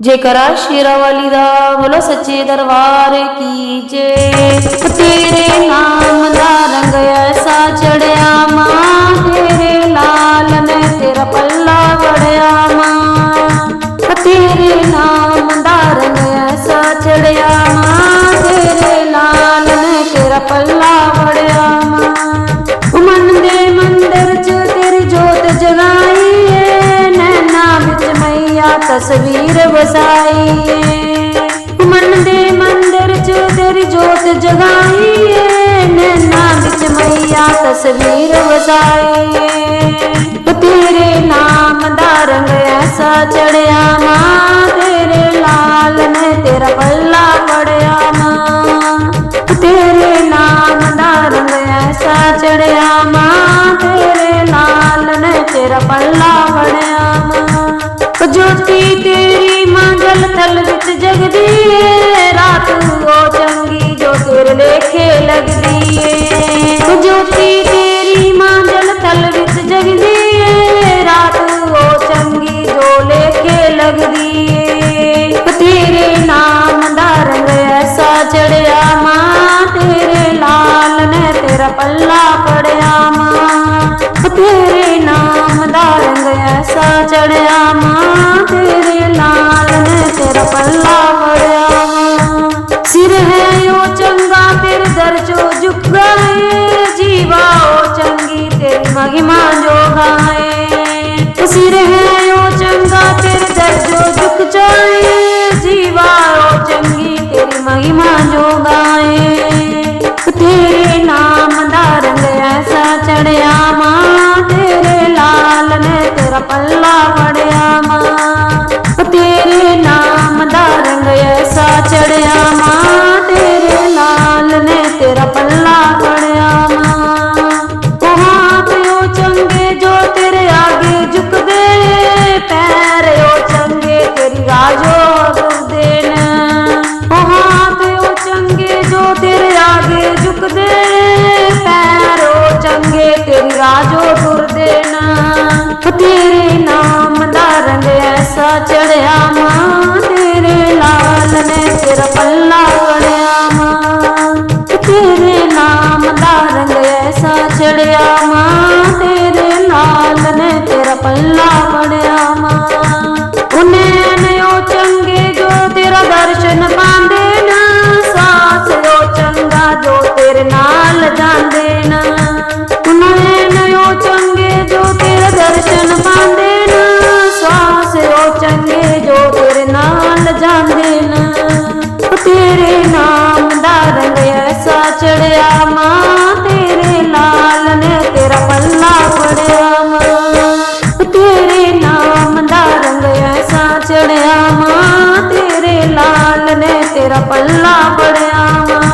जेकरा शेरा वाली दा बोलो सच्चे दरबार की जय। तेरे नाम दा रंग ऐसा चढ़िया मां, तेरे लाल ने तेरा पल्ला बड़िया मां। तेरे नाम दा रंग ऐसा चढ़िया मां, तेरे लाल ने तेरा पल्ला बड़िया मां। मन दे मंदिर च तेरी जोत जगाई है, नैना बिच मैया तस्वीर बसाई है। मन दे मंदिर च तेरी जोत जगाई है, नैना बिच मैया तस्वीर बसाई है। तेरे नाम दा रंग ऐसा चढ़िया मां, तेरे लाल ने तेरा पल्ला पड़िया मां। तेरे नाम दा रंग ऐसा चढ़िया मां, तेरे लाल ने तेरा पल्ला पड़िया मां। ज्योति तेरी मां जल थल विच जगदी है, रात वो चंगी जो तेरे लेखे लगदी है। ज्योति तेरी मां जल थल विच जगदी है, रात वो चंगी जो लेखे लगदी है। तेरे नाम दा रंग ऐसा चढ़िया मां, तेरे लाल ने तेरा पल्ला पड़िया मां। तेरे नाम दा रंग ऐसा चढ़िया मां, तेरे लाल ने तेरा पल्ला पड़िया मां। सिर है यो चंगा तेरे दर जो झुक गए, जीवा ओ चंगी तेरी महिमा जो गाए। सिर है यो चंगा तेरे दर जो झुक जाए, जीवा ओ चंगी तेरी महिमा जो गाए। तेरे नाम दा रंग ऐसा चढ़िया मां, तेरे लाल ने तेरा पल्ला पड़िया मां। तेरे नाम दा रंग ऐसा चढ़िया मां, तेरे लाल ने तेरा पल्ला पड़िया मां। ओ हाथ ओ चंगे जो तेरे आगे झुक दे, पैर ओ चंगे तेरी राजो दुर देना। ओ हाथ ओ चंगे जो तेरे आगे झुक दे, पैर ओ चंगे तेरी राजो दुर देना। तेरे नाम दा रंग ऐसा चढ़िया मां, तेरे लाल ने तेरा पल्ला पड़िया मां। तेरे नाम दा रंग ऐसा चढ़िया मां, तेरे लाल ने तेरा पल्ला पड़िया मां। उन्हें नयो चंगे जो तेरा दर्शन पांदे ना, सास ओ चंगा जो तेरे नाल जांदे ना। उन्हें नयो चंगे जो तेरा दर्शन पांदे ना, सास ओ चंगे जो तेरे नाल जांदे ना। तेरे नाम दा रंग ऐसा चढ़िया मां, तेरे लाल ने तेरा पल्ला पड़िया मां। तेरे नाम दा रंग ऐसा चढ़िया मां, तेरे लाल ने तेरा पल्ला पड़िया मां।